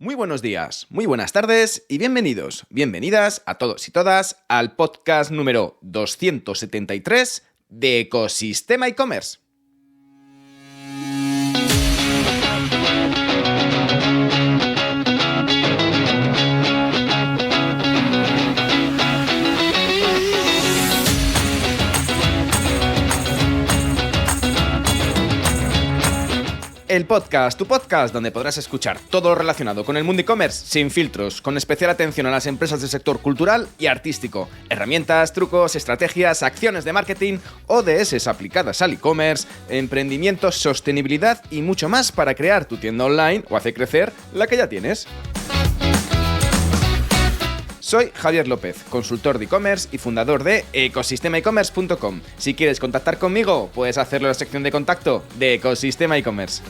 Muy buenos días, muy buenas tardes y bienvenidos, bienvenidas a todos y todas al podcast número 273 de Ecosistema e-commerce. El podcast, tu podcast, donde podrás escuchar todo lo relacionado con el mundo e-commerce sin filtros, con especial atención a las empresas del sector cultural y artístico. Herramientas, trucos, estrategias, acciones de marketing, ODS aplicadas al e-commerce, emprendimientos, sostenibilidad y mucho más para crear tu tienda online o hacer crecer la que ya tienes. Soy Javier López, consultor de e-commerce y fundador de ecosistemaecommerce.com. Si quieres contactar conmigo, puedes hacerlo en la sección de contacto de Ecosistema e-commerce.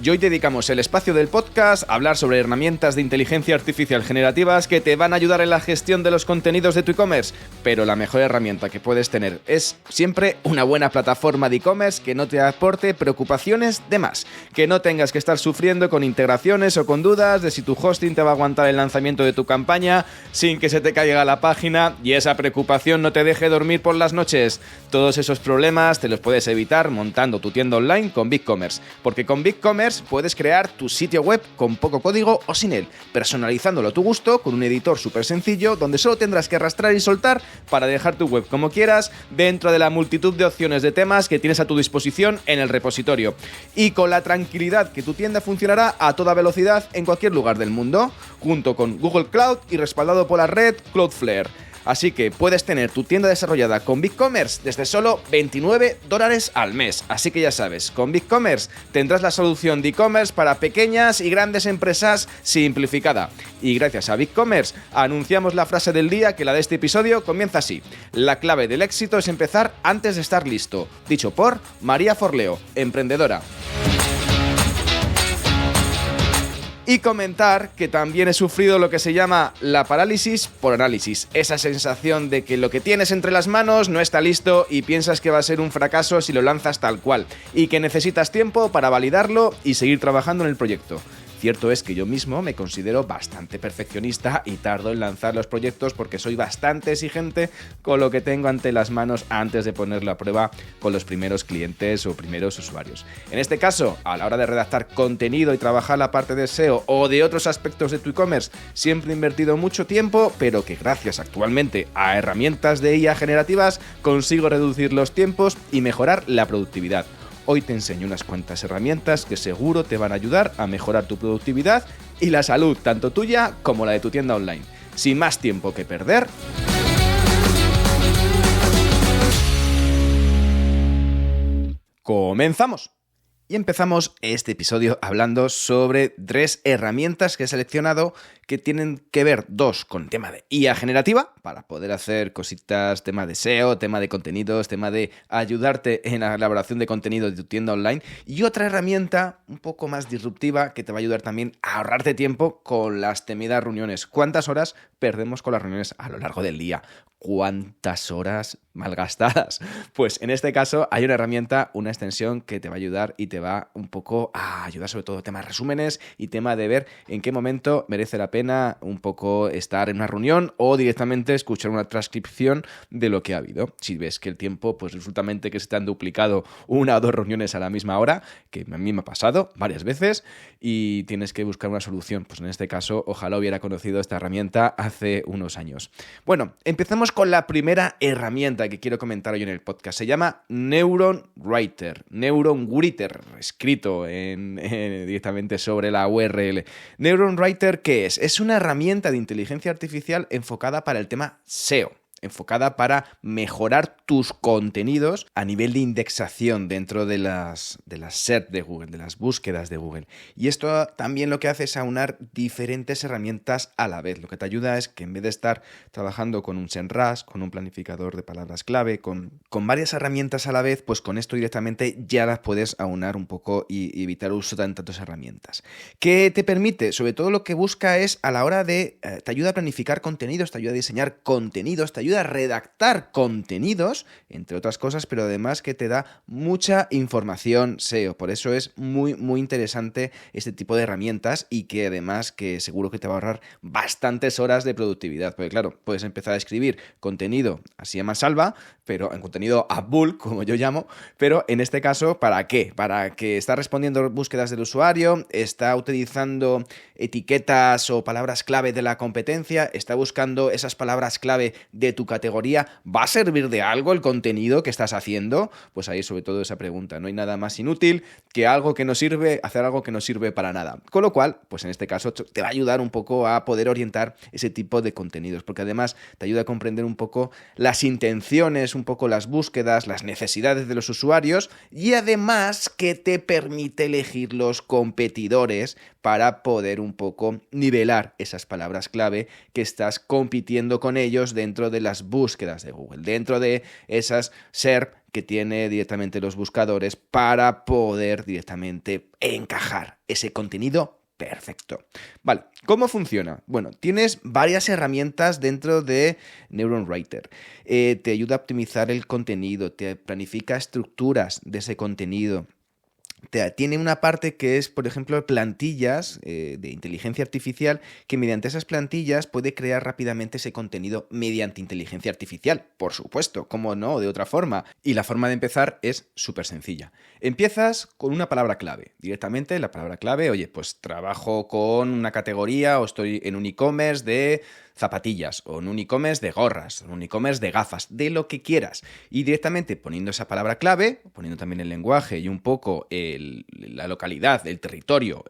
Y hoy dedicamos el espacio del podcast a hablar sobre herramientas de inteligencia artificial generativas que te van a ayudar en la gestión de los contenidos de tu e-commerce. Pero la mejor herramienta que puedes tener es siempre una buena plataforma de e-commerce que no te aporte preocupaciones de más. Que no tengas que estar sufriendo con integraciones o con dudas de si tu hosting te va a aguantar el lanzamiento de tu campaña sin que se te caiga la página y esa preocupación no te deje dormir por las noches. Todos esos problemas te los puedes evitar montando tu tienda online con BigCommerce. Porque con BigCommerce puedes crear tu sitio web con poco código o sin él, personalizándolo a tu gusto con un editor súper sencillo donde solo tendrás que arrastrar y soltar para dejar tu web como quieras dentro de la multitud de opciones de temas que tienes a tu disposición en el repositorio. Y con la tranquilidad que tu tienda funcionará a toda velocidad en cualquier lugar del mundo, junto con Google Cloud y respaldado por la red Cloudflare. Así que puedes tener tu tienda desarrollada con BigCommerce desde solo $29 al mes. Así que ya sabes, con BigCommerce tendrás la solución de e-commerce para pequeñas y grandes empresas simplificada. Y gracias a BigCommerce anunciamos la frase del día, que la de este episodio comienza así: la clave del éxito es empezar antes de estar listo. Dicho por María Forleo, emprendedora. Y comentar que también he sufrido lo que se llama la parálisis por análisis. Esa sensación de que lo que tienes entre las manos no está listo y piensas que va a ser un fracaso si lo lanzas tal cual. Y que necesitas tiempo para validarlo y seguir trabajando en el proyecto. Cierto es que yo mismo me considero bastante perfeccionista y tardo en lanzar los proyectos porque soy bastante exigente con lo que tengo ante las manos antes de ponerlo a prueba con los primeros clientes o primeros usuarios. En este caso, a la hora de redactar contenido y trabajar la parte de SEO o de otros aspectos de tu e-commerce, siempre he invertido mucho tiempo, pero que gracias actualmente a herramientas de IA generativas consigo reducir los tiempos y mejorar la productividad. Hoy te enseño unas cuantas herramientas que seguro te van a ayudar a mejorar tu productividad y la salud, tanto tuya como la de tu tienda online. Sin más tiempo que perder, ¡comenzamos! Y empezamos este episodio hablando sobre 3 herramientas que he seleccionado que tienen que ver, 2 con tema de IA generativa, para poder hacer cositas, tema de SEO, tema de contenidos, tema de ayudarte en la elaboración de contenido de tu tienda online, y otra herramienta un poco más disruptiva que te va a ayudar también a ahorrarte tiempo con las temidas reuniones. ¿Cuántas horas perdemos con las reuniones a lo largo del día? ¿Cuántas horas malgastadas? Pues en este caso hay una herramienta, una extensión que te va a ayudar y te va un poco a ayudar sobre todo tema de resúmenes y tema de ver en qué momento merece la pena un poco estar en una reunión o directamente escuchar una transcripción de lo que ha habido. Si ves que el tiempo, pues resultamente que se te han duplicado 1 o 2 reuniones a la misma hora, que a mí me ha pasado varias veces, y tienes que buscar una solución. Pues en este caso, ojalá hubiera conocido esta herramienta hace unos años. Bueno, empezamos con la primera herramienta que quiero comentar hoy en el podcast. Se llama Neuron Writer, escrito directamente sobre la URL. Neuron Writer, ¿qué es? Es una herramienta de inteligencia artificial enfocada para el tema SEO. Enfocada para mejorar tus contenidos a nivel de indexación dentro de las SERP de Google, de las búsquedas de Google. Y esto también lo que hace es aunar diferentes herramientas a la vez. Lo que te ayuda es que en vez de estar trabajando con un SEMrush, con un planificador de palabras clave, con varias herramientas a la vez, pues con esto directamente ya las puedes aunar un poco y evitar el uso de tantas herramientas. ¿Qué te permite? Sobre todo lo que busca es a la hora de... te ayuda a planificar contenidos, te ayuda a diseñar contenidos, te ayuda ayuda a redactar contenidos, entre otras cosas, pero además que te da mucha información SEO. Por eso es muy, muy interesante este tipo de herramientas y que además que seguro que te va a ahorrar bastantes horas de productividad. Porque claro, puedes empezar a escribir contenido así a mansalva, pero en contenido a bulk, como yo llamo, pero en este caso, ¿para qué? Para que está respondiendo búsquedas del usuario, está utilizando etiquetas o palabras clave de la competencia, está buscando esas palabras clave de tu categoría. ¿Va a servir de algo el contenido que estás haciendo? Pues ahí sobre todo esa pregunta. No hay nada más inútil que algo que no sirve, hacer algo que no sirve para nada. Con lo cual, pues en este caso te va a ayudar un poco a poder orientar ese tipo de contenidos, porque además te ayuda a comprender un poco las intenciones, un poco las búsquedas, las necesidades de los usuarios y además que te permite elegir los competidores para poder un poco nivelar esas palabras clave que estás compitiendo con ellos dentro de las búsquedas de Google, dentro de esas SERP que tiene directamente los buscadores para poder directamente encajar ese contenido perfecto. Vale, ¿cómo funciona? Bueno, tienes varias herramientas dentro de Neuron Writer. Te ayuda a optimizar el contenido, te planifica estructuras de ese contenido. Tiene una parte que es, por ejemplo, plantillas de inteligencia artificial, que mediante esas plantillas puede crear rápidamente ese contenido mediante inteligencia artificial. Por supuesto, cómo no, de otra forma. Y la forma de empezar es súper sencilla. Empiezas con una palabra clave. Directamente la palabra clave, oye, pues trabajo con una categoría o estoy en un e-commerce de zapatillas o en un e-commerce de gorras, o en un e-commerce de gafas, de lo que quieras. Y directamente poniendo esa palabra clave, poniendo también el lenguaje y un poco la localidad, el territorio,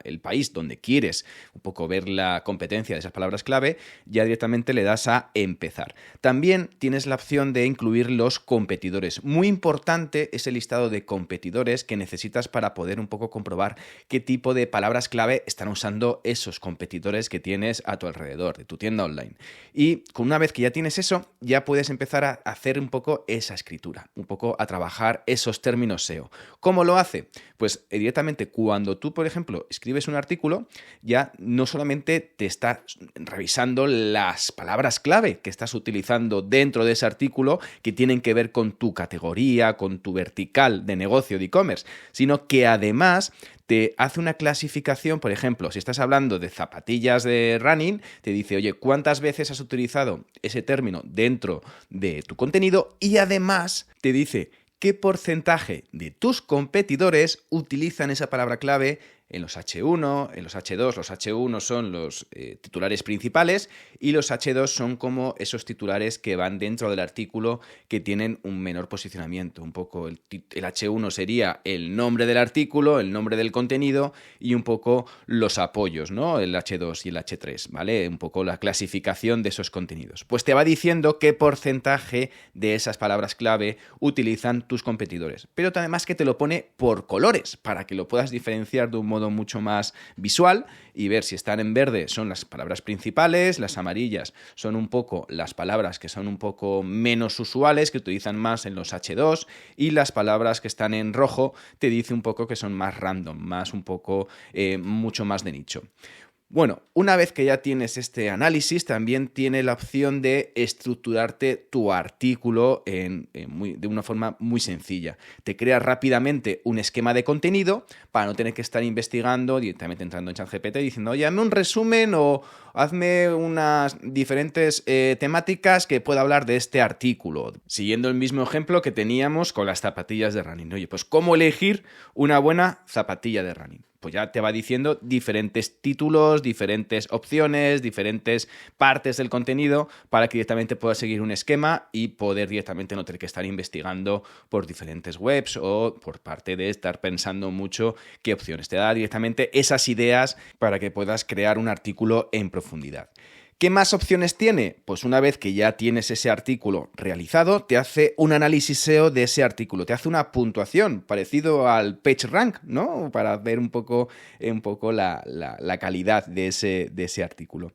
el país donde quieres un poco ver la competencia de esas palabras clave, ya directamente le das a empezar. También tienes la opción de incluir los competidores. Muy importante ese listado de competidores que necesitas para poder un poco comprobar qué tipo de palabras clave están usando esos competidores que tienes a tu alrededor, de tu tienda online. Y con una vez que ya tienes eso, ya puedes empezar a hacer un poco esa escritura, un poco a trabajar esos términos SEO. ¿Cómo lo hace? Pues directamente cuando tú, por ejemplo, escribes un artículo, ya no solamente te está revisando las palabras clave que estás utilizando dentro de ese artículo que tienen que ver con tu categoría, con tu vertical de negocio de e-commerce, sino que además te hace una clasificación. Por ejemplo, si estás hablando de zapatillas de running, te dice, oye, ¿cuántas veces has utilizado ese término dentro de tu contenido? Y además te dice qué porcentaje de tus competidores utilizan esa palabra clave en los H1, en los H2. Los H1 son los titulares principales y los H2 son como esos titulares que van dentro del artículo que tienen un menor posicionamiento. Un poco el H1 sería el nombre del artículo, el nombre del contenido y un poco los apoyos, ¿no? El H2 y el H3, ¿vale? Un poco la clasificación de esos contenidos. Pues te va diciendo qué porcentaje de esas palabras clave utilizan tus competidores. Pero además que te lo pone por colores para que lo puedas diferenciar de un modo mucho más visual y ver si están en verde son las palabras principales, las amarillas son un poco las palabras que son un poco menos usuales, que utilizan más en los H2, y las palabras que están en rojo te dice un poco que son más random, más un poco mucho más de nicho. Bueno, una vez que ya tienes este análisis, también tiene la opción de estructurarte tu artículo de una forma muy sencilla. Te crea rápidamente un esquema de contenido para no tener que estar investigando, directamente entrando en ChatGPT diciendo, oye, hazme un resumen o hazme unas diferentes temáticas que pueda hablar de este artículo. Siguiendo el mismo ejemplo que teníamos con las zapatillas de running. Oye, pues ¿cómo elegir una buena zapatilla de running? Pues ya te va diciendo diferentes títulos, diferentes opciones, diferentes partes del contenido para que directamente puedas seguir un esquema y poder directamente no tener que estar investigando por diferentes webs o por parte de estar pensando mucho qué opciones. Te da directamente esas ideas para que puedas crear un artículo en profundidad. ¿Qué más opciones tiene? Pues una vez que ya tienes ese artículo realizado, te hace un análisis SEO de ese artículo, te hace una puntuación parecido al PageRank, ¿no? Para ver un poco la calidad de ese artículo.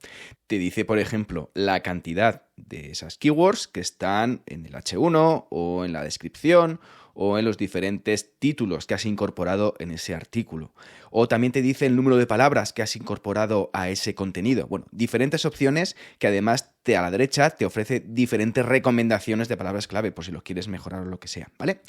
Te dice, por ejemplo, la cantidad de esas keywords que están en el H1 o en la descripción o en los diferentes títulos que has incorporado en ese artículo. O también te dice el número de palabras que has incorporado a ese contenido. Bueno, diferentes opciones que además a la derecha te ofrece diferentes recomendaciones de palabras clave por si los quieres mejorar o lo que sea, ¿vale?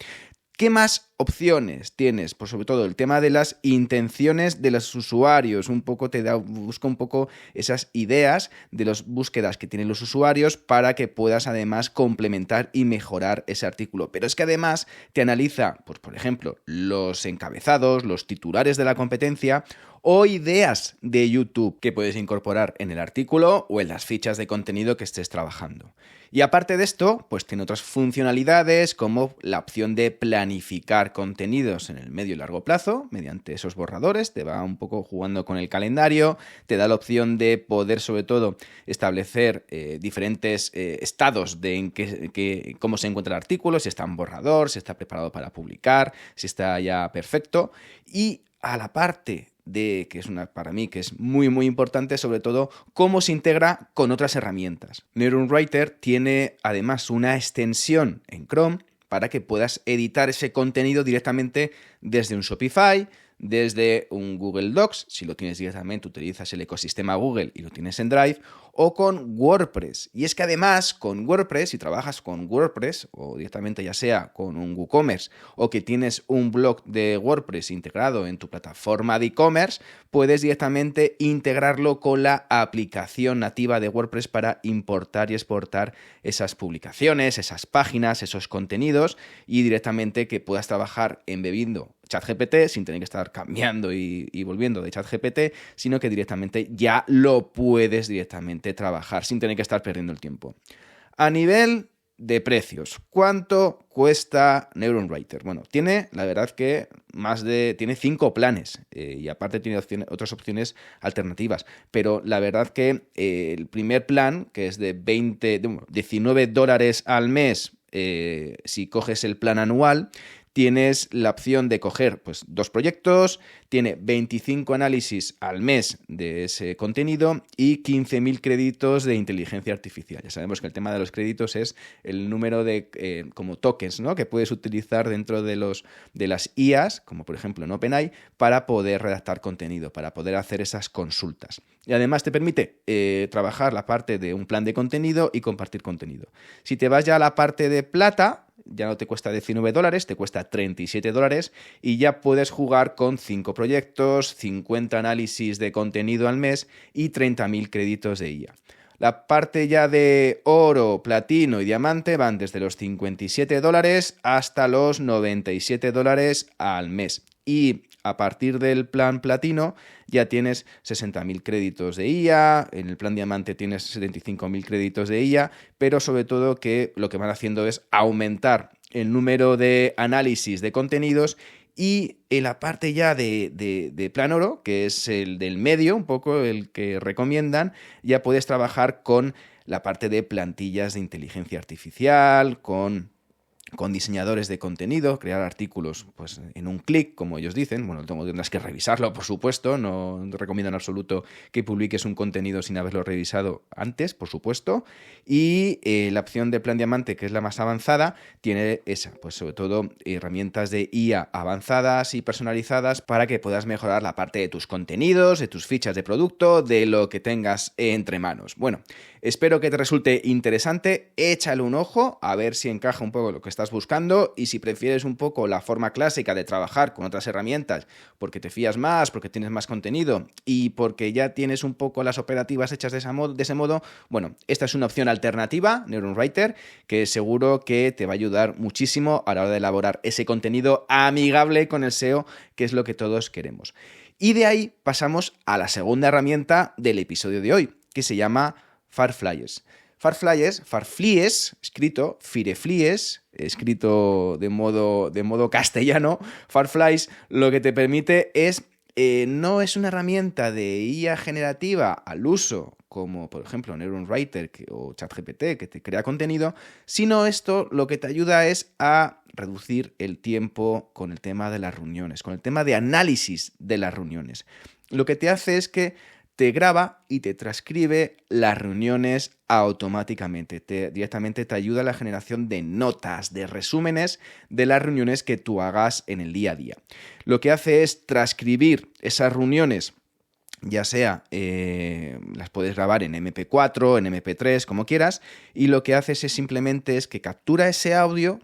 ¿Qué más opciones tienes? Pues sobre todo el tema de las intenciones de los usuarios. Busca un poco esas ideas de las búsquedas que tienen los usuarios para que puedas además complementar y mejorar ese artículo. Pero es que además te analiza, pues por ejemplo, los encabezados, los titulares de la competencia o ideas de YouTube que puedes incorporar en el artículo o en las fichas de contenido que estés trabajando. Y aparte de esto, pues tiene otras funcionalidades como la opción de planificar contenidos en el medio y largo plazo mediante esos borradores, te va un poco jugando con el calendario, te da la opción de poder sobre todo establecer diferentes estados de cómo se encuentra el artículo, si está en borrador, si está preparado para publicar, si está ya perfecto. Y a la parte que es para mí que es muy muy importante, sobre todo cómo se integra con otras herramientas. NeuronWriter tiene además una extensión en Chrome para que puedas editar ese contenido directamente desde un Shopify, desde un Google Docs, si lo tienes directamente, utilizas el ecosistema Google y lo tienes en Drive, o con WordPress. Y es que además con WordPress, si trabajas con WordPress o directamente ya sea con un WooCommerce o que tienes un blog de WordPress integrado en tu plataforma de e-commerce, puedes directamente integrarlo con la aplicación nativa de WordPress para importar y exportar esas publicaciones, esas páginas, esos contenidos y directamente que puedas trabajar embebiendo ChatGPT sin tener que estar cambiando y volviendo de ChatGPT, sino que directamente ya lo puedes directamente trabajar sin tener que estar perdiendo el tiempo. A nivel de precios, ¿cuánto cuesta NeuronWriter? Bueno, la verdad que tiene 5 planes y aparte tiene otras opciones alternativas, pero la verdad que el primer plan, que es de $19 al mes, si coges el plan anual, tienes la opción de coger pues, 2 proyectos, tiene 25 análisis al mes de ese contenido y 15.000 créditos de inteligencia artificial. Ya sabemos que el tema de los créditos es el número de como tokens, ¿no?, que puedes utilizar dentro de las IAs, como por ejemplo en OpenAI, para poder redactar contenido, para poder hacer esas consultas. Y además te permite trabajar la parte de un plan de contenido y compartir contenido. Si te vas ya a la parte de plata, ya no te cuesta $19, te cuesta $37 y ya puedes jugar con 5 proyectos, 50 análisis de contenido al mes y 30.000 créditos de IA. La parte ya de oro, platino y diamante van desde los $57 hasta los $97 al mes. Y a partir del plan platino ya tienes 60.000 créditos de IA, en el plan diamante tienes 75.000 créditos de IA, pero sobre todo que lo que van haciendo es aumentar el número de análisis de contenidos y en la parte ya de plan oro, que es el del medio, un poco el que recomiendan, ya puedes trabajar con la parte de plantillas de inteligencia artificial, con diseñadores de contenido, crear artículos pues, en un clic, como ellos dicen. Bueno, tendrás que revisarlo, por supuesto. No recomiendo en absoluto que publiques un contenido sin haberlo revisado antes, por supuesto. Y la opción de plan diamante, que es la más avanzada, tiene pues sobre todo herramientas de IA avanzadas y personalizadas para que puedas mejorar la parte de tus contenidos, de tus fichas de producto, de lo que tengas entre manos. Bueno, espero que te resulte interesante. Échale un ojo a ver si encaja un poco lo que estás buscando y si prefieres un poco la forma clásica de trabajar con otras herramientas porque te fías más, porque tienes más contenido y porque ya tienes un poco las operativas hechas de ese modo, bueno, esta es una opción alternativa, NeuronWriter, que seguro que te va a ayudar muchísimo a la hora de elaborar ese contenido amigable con el SEO, que es lo que todos queremos. Y de ahí pasamos a la segunda herramienta del episodio de hoy, que se llama Farflies, escrito Fireflies, escrito de modo castellano. Farflies lo que te permite es, no es una herramienta de IA generativa al uso, como por ejemplo NeuronWriter o ChatGPT, que te crea contenido, sino esto lo que te ayuda es a reducir el tiempo con el tema de las reuniones, con el tema de análisis de las reuniones. Lo que te hace es que te graba y te transcribe las reuniones automáticamente. Directamente te ayuda a la generación de notas, de resúmenes de las reuniones que tú hagas en el día a día. Lo que hace es transcribir esas reuniones, ya sea las puedes grabar en MP4, en MP3, como quieras, y lo que haces es simplemente es que captura ese audio,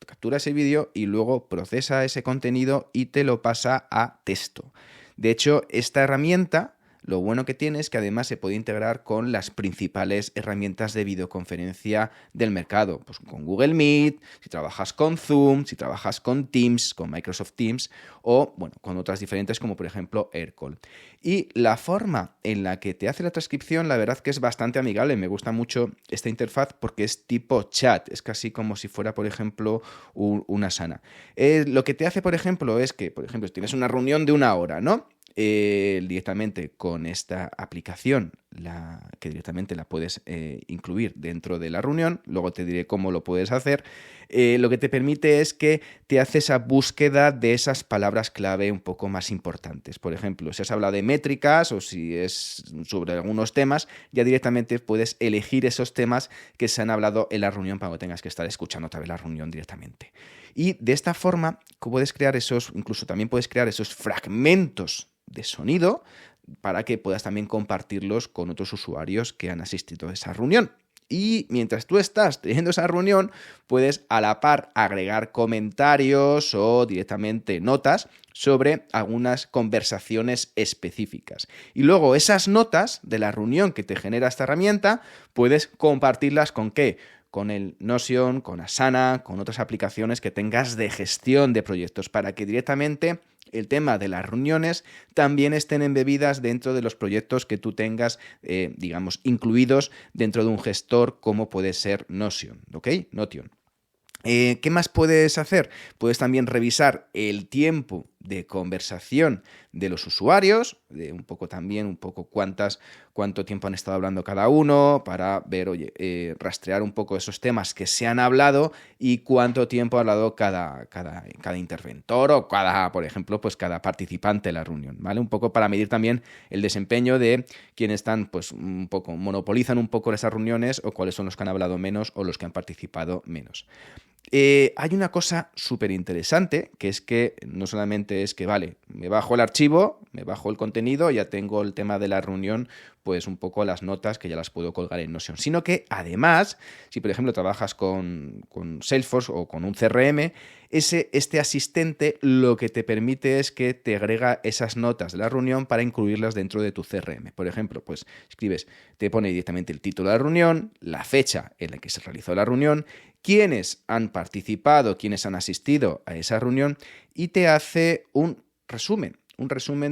captura ese vídeo y luego procesa ese contenido y te lo pasa a texto. De hecho, esta herramienta, lo bueno que tiene es que además se puede integrar con las principales herramientas de videoconferencia del mercado, pues con Google Meet, si trabajas con Zoom, si trabajas con Teams, con Microsoft Teams o bueno, con otras diferentes como por ejemplo Aircall. Y la forma en la que te hace la transcripción, la verdad que es bastante amigable. Me gusta mucho esta interfaz porque es tipo chat, es casi como si fuera, por ejemplo, una Asana. Lo que te hace, por ejemplo, es que, por ejemplo, si tienes una reunión de 1 hora, ¿no? Directamente con esta aplicación, que directamente la puedes incluir dentro de la reunión, luego te diré cómo lo puedes hacer, lo que te permite es que te hace esa búsqueda de esas palabras clave un poco más importantes. Por ejemplo, si has hablado de métricas o si es sobre algunos temas, ya directamente puedes elegir esos temas que se han hablado en la reunión para que tengas que estar escuchando otra vez la reunión directamente. Y de esta forma puedes crear incluso también puedes crear esos fragmentos de sonido para que puedas también compartirlos con otros usuarios que han asistido a esa reunión. Y mientras tú estás teniendo esa reunión, puedes a la par agregar comentarios o directamente notas sobre algunas conversaciones específicas. Y luego esas notas de la reunión que te genera esta herramienta, puedes compartirlas ¿con qué? Con el Notion, con Asana, con otras aplicaciones que tengas de gestión de proyectos para que directamente el tema de las reuniones también estén embebidas dentro de los proyectos que tú tengas, digamos, incluidos dentro de un gestor como puede ser Notion, ¿ok? Notion. ¿Qué más puedes hacer? Puedes también revisar el tiempo de conversación de los usuarios, de un poco cuánto tiempo han estado hablando cada uno, para ver, rastrear un poco esos temas que se han hablado y cuánto tiempo ha hablado cada interventor o por ejemplo, pues cada participante de la reunión, ¿vale? Un poco para medir también el desempeño de quienes están, pues un poco, monopolizan un poco esas reuniones o cuáles son los que han hablado menos o los que han participado menos. Hay una cosa súper interesante, que es que no solamente es que, vale, me bajo el archivo, me bajo el contenido, ya tengo el tema de la reunión, pues un poco las notas que ya las puedo colgar en Notion, sino que además, si por ejemplo trabajas con Salesforce o con un CRM, este asistente lo que te permite es que te agrega esas notas de la reunión para incluirlas dentro de tu CRM. Por ejemplo, pues te pone directamente el título de la reunión, la fecha en la que se realizó la reunión, quiénes han participado, quiénes han asistido a esa reunión y te hace un resumen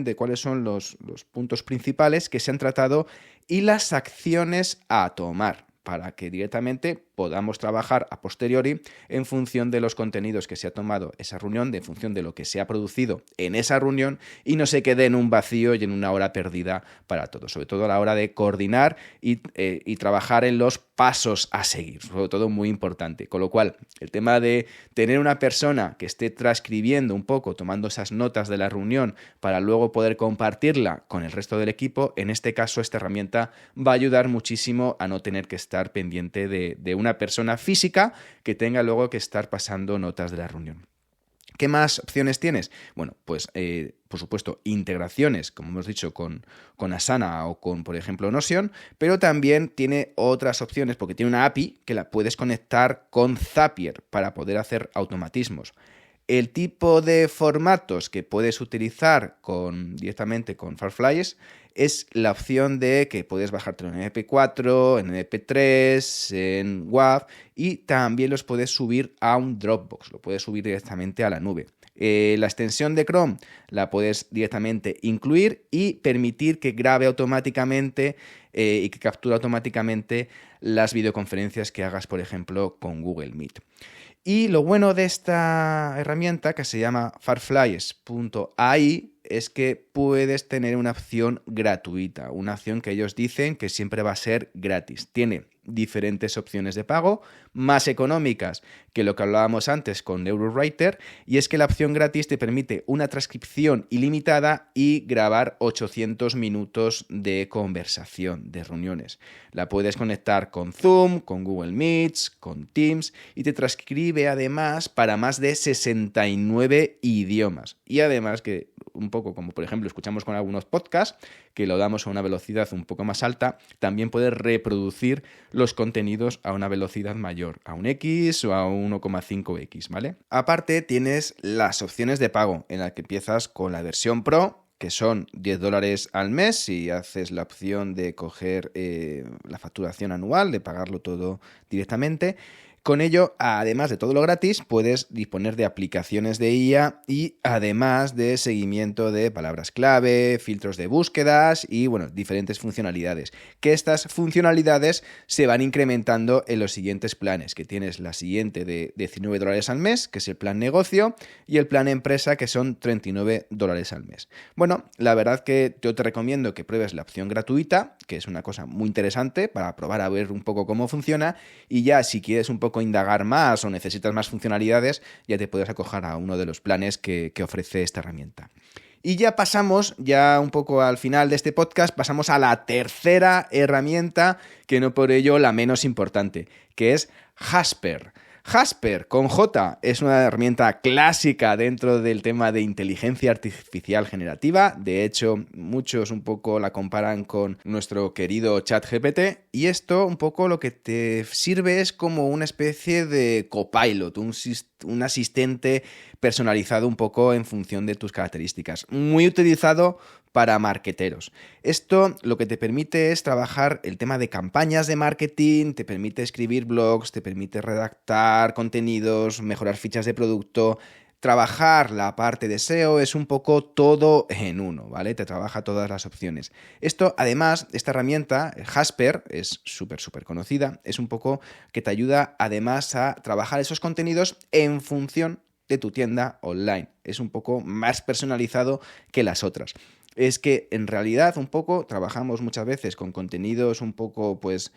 de cuáles son los puntos principales que se han tratado y las acciones a tomar para que directamente podamos trabajar a posteriori en función de los contenidos que se ha tomado esa reunión, en función de lo que se ha producido en esa reunión y no se quede en un vacío y en una hora perdida para todos, sobre todo a la hora de coordinar y trabajar en los pasos a seguir, sobre todo muy importante. Con lo cual, el tema de tener una persona que esté transcribiendo un poco, tomando esas notas de la reunión para luego poder compartirla con el resto del equipo, en este caso esta herramienta va a ayudar muchísimo a no tener que estar pendiente de una persona física que tenga luego que estar pasando notas de la reunión. ¿Qué más opciones tienes? Bueno, pues por supuesto integraciones, como hemos dicho, con Asana o con, por ejemplo, Notion, pero también tiene otras opciones porque tiene una API que la puedes conectar con Zapier para poder hacer automatismos. El tipo de formatos que puedes utilizar directamente con Fireflies es la opción de que puedes bajártelo en MP4, en MP3, en WAV y también los puedes subir a un Dropbox, lo puedes subir directamente a la nube. La extensión de Chrome la puedes directamente incluir y permitir que grabe automáticamente y que capture automáticamente las videoconferencias que hagas, por ejemplo, con Google Meet. Y lo bueno de esta herramienta, que se llama Fireflies.ai, es que puedes tener una opción gratuita, una opción que ellos dicen que siempre va a ser gratis. Tiene diferentes opciones de pago, más económicas que lo que hablábamos antes con Neurowriter, y es que la opción gratis te permite una transcripción ilimitada y grabar 800 minutos de conversación, de reuniones. La puedes conectar con Zoom, con Google Meets, con Teams, y te transcribe además para más de 69 idiomas. Y además que un poco como por ejemplo escuchamos con algunos podcasts, que lo damos a una velocidad un poco más alta, también puedes reproducir los contenidos a una velocidad mayor, a un X o a 1,5X, ¿vale? Aparte tienes las opciones de pago, en la que empiezas con la versión Pro, que son $10 al mes si haces la opción de coger la facturación anual, de pagarlo todo directamente. Con ello, además de todo lo gratis, puedes disponer de aplicaciones de IA y además de seguimiento de palabras clave, filtros de búsquedas y, bueno, diferentes funcionalidades. Que estas funcionalidades se van incrementando en los siguientes planes, que tienes la siguiente de $19 al mes, que es el plan negocio, y el plan empresa, que son $39 al mes. Bueno, la verdad que yo te recomiendo que pruebes la opción gratuita, que es una cosa muy interesante para probar a ver un poco cómo funciona, y ya si quieres un poco indagar más o necesitas más funcionalidades, ya te puedes acoger a uno de los planes que ofrece esta herramienta. Y ya pasamos, ya un poco al final de este podcast, pasamos a la tercera herramienta, que no por ello la menos importante, que es Jasper. Jasper con J es una herramienta clásica dentro del tema de inteligencia artificial generativa. De hecho, muchos un poco la comparan con nuestro querido ChatGPT, y esto un poco lo que te sirve es como una especie de copilot, un asistente personalizado un poco en función de tus características. Muy utilizado para marketeros. Esto lo que te permite es trabajar el tema de campañas de marketing, te permite escribir blogs, te permite redactar contenidos, mejorar fichas de producto, trabajar la parte de SEO, es un poco todo en uno, ¿vale? Te trabaja todas las opciones. Esto, además, esta herramienta, Jasper, es súper conocida, es un poco que te ayuda además a trabajar esos contenidos en función de tu tienda online. Es un poco más personalizado que las otras. Es que en realidad un poco trabajamos muchas veces con contenidos un poco pues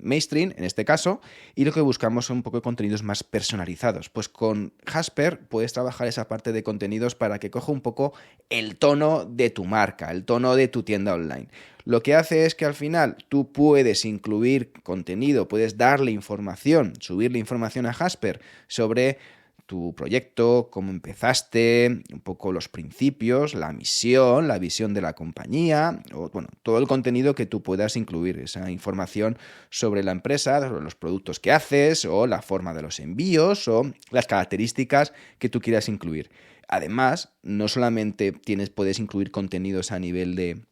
mainstream en este caso, y lo que buscamos son un poco de contenidos más personalizados. Pues con Jasper puedes trabajar esa parte de contenidos para que coja un poco el tono de tu marca, el tono de tu tienda online. Lo que hace es que al final tú puedes incluir contenido, puedes darle información, subirle información a Jasper sobre tu proyecto, cómo empezaste, un poco los principios, la misión, la visión de la compañía, o bueno, todo el contenido que tú puedas incluir, esa información sobre la empresa, sobre los productos que haces, o la forma de los envíos, o las características que tú quieras incluir. Además, no solamente puedes incluir contenidos a nivel de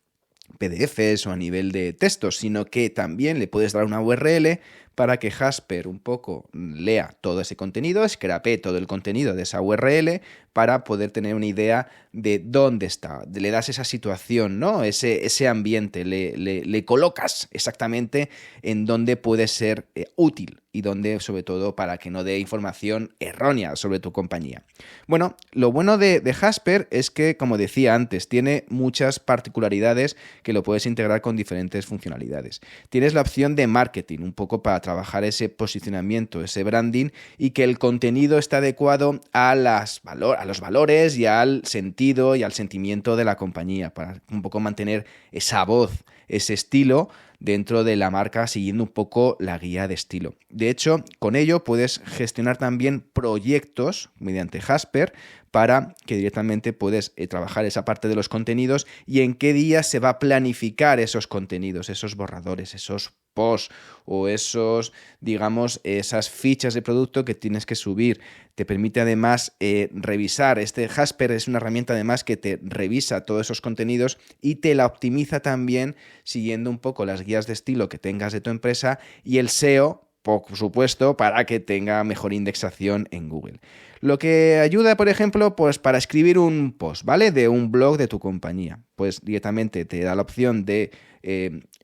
PDFs o a nivel de textos, sino que también le puedes dar una URL para que Jasper un poco lea todo ese contenido, scrapee todo el contenido de esa URL para poder tener una idea de dónde está. Le das esa situación, ¿no? Ese ambiente, le colocas exactamente en dónde puede ser útil y dónde, sobre todo, para que no dé información errónea sobre tu compañía. Bueno, lo bueno de Jasper es que, como decía antes, tiene muchas particularidades que lo puedes integrar con diferentes funcionalidades. Tienes la opción de marketing, un poco para trabajar ese posicionamiento, ese branding, y que el contenido está adecuado a los valores y al sentido y al sentimiento de la compañía, para un poco mantener esa voz, ese estilo dentro de la marca, siguiendo un poco la guía de estilo. De hecho, con ello puedes gestionar también proyectos mediante Jasper para que directamente puedes trabajar esa parte de los contenidos y en qué día se va a planificar esos contenidos, esos borradores, esos posts o esas fichas de producto que tienes que subir. Te permite además revisar. Jasper es una herramienta además que te revisa todos esos contenidos y te la optimiza también siguiendo un poco las guías de estilo que tengas de tu empresa y el SEO, por supuesto, para que tenga mejor indexación en Google. Lo que ayuda, por ejemplo, pues para escribir un post, ¿vale? De un blog de tu compañía. Pues directamente te da la opción de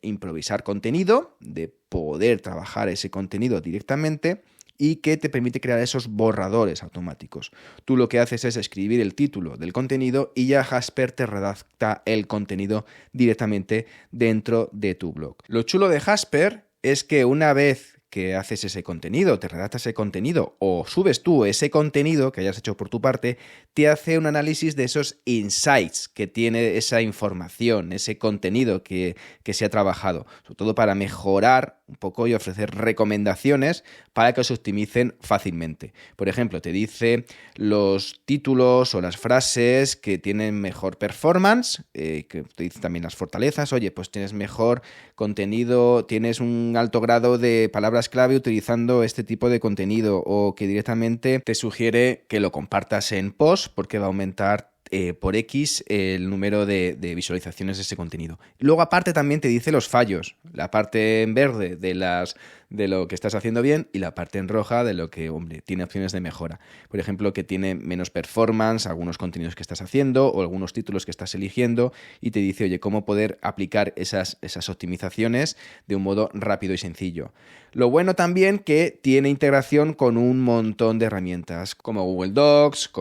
improvisar contenido, de poder trabajar ese contenido directamente y que te permite crear esos borradores automáticos. Tú lo que haces es escribir el título del contenido y ya Jasper te redacta el contenido directamente dentro de tu blog. Lo chulo de Jasper es que una vez que haces ese contenido, te redactas ese contenido o subes tú ese contenido que hayas hecho por tu parte, te hace un análisis de esos insights que tiene esa información, ese contenido que se ha trabajado, sobre todo para mejorar un poco y ofrecer recomendaciones para que se optimicen fácilmente. Por ejemplo, te dice los títulos o las frases que tienen mejor performance, que te dice también las fortalezas. Oye, pues tienes mejor contenido, tienes un alto grado de palabras clave utilizando este tipo de contenido, o que directamente te sugiere que lo compartas en post porque va a aumentar por X el número de visualizaciones de ese contenido. Luego aparte también te dice los fallos, la parte en verde de lo que estás haciendo bien y la parte en roja de lo que, tiene opciones de mejora. Por ejemplo, que tiene menos performance algunos contenidos que estás haciendo o algunos títulos que estás eligiendo, y te dice, oye, cómo poder aplicar esas optimizaciones de un modo rápido y sencillo. Lo bueno también que tiene integración con un montón de herramientas, como Google Docs,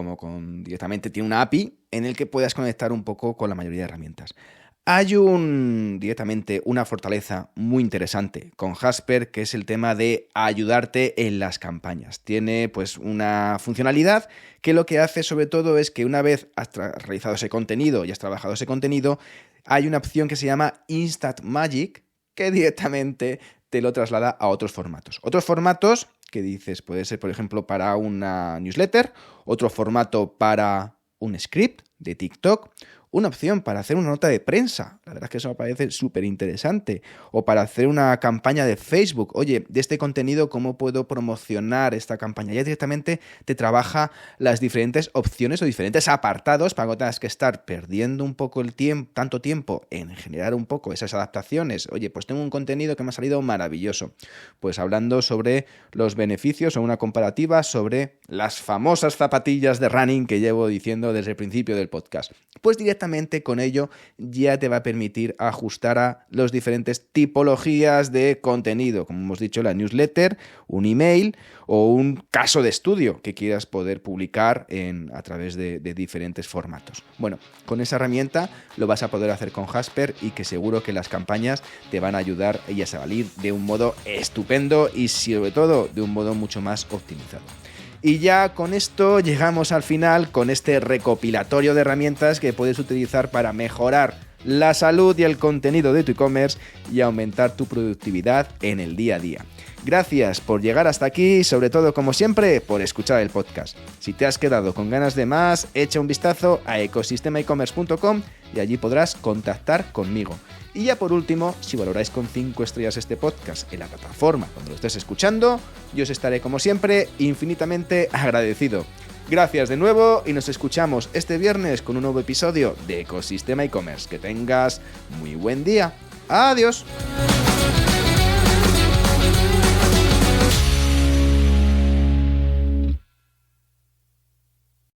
directamente tiene una API en el que puedas conectar un poco con la mayoría de herramientas. Hay directamente una fortaleza muy interesante con Jasper, que es el tema de ayudarte en las campañas. Tiene pues una funcionalidad que lo que hace sobre todo es que una vez has realizado ese contenido y has trabajado ese contenido, hay una opción que se llama Instant Magic que directamente te lo traslada a otros formatos. Otros formatos que dices, puede ser por ejemplo para una newsletter, otro formato para un script de TikTok, una opción para hacer una nota de prensa, la verdad es que eso me parece súper interesante, o para hacer una campaña de Facebook. Oye, de este contenido, ¿cómo puedo promocionar esta campaña? Ya directamente te trabaja las diferentes opciones o diferentes apartados para que no tengas que estar perdiendo un poco el tiempo, tanto tiempo en generar un poco esas adaptaciones. Oye, pues tengo un contenido que me ha salido maravilloso, pues hablando sobre los beneficios o una comparativa sobre las famosas zapatillas de running que llevo diciendo desde el principio del podcast. Pues directamente con ello ya te va a permitir ajustar a las diferentes tipologías de contenido, como hemos dicho, la newsletter, un email o un caso de estudio que quieras poder publicar a través de diferentes formatos. Bueno, con esa herramienta lo vas a poder hacer con Jasper, y que seguro que las campañas te van a ayudar a salir de un modo estupendo y sobre todo de un modo mucho más optimizado. Y ya con esto llegamos al final, con este recopilatorio de herramientas que puedes utilizar para mejorar la salud y el contenido de tu e-commerce y aumentar tu productividad en el día a día. Gracias por llegar hasta aquí y sobre todo, como siempre, por escuchar el podcast. Si te has quedado con ganas de más, echa un vistazo a ecosistemaecommerce.com y allí podrás contactar conmigo. Y ya por último, si valoráis con 5 estrellas este podcast en la plataforma cuando lo estés escuchando, yo os estaré como siempre infinitamente agradecido. Gracias de nuevo y nos escuchamos este viernes con un nuevo episodio de Ecosistema e-commerce. Que tengas muy buen día. ¡Adiós!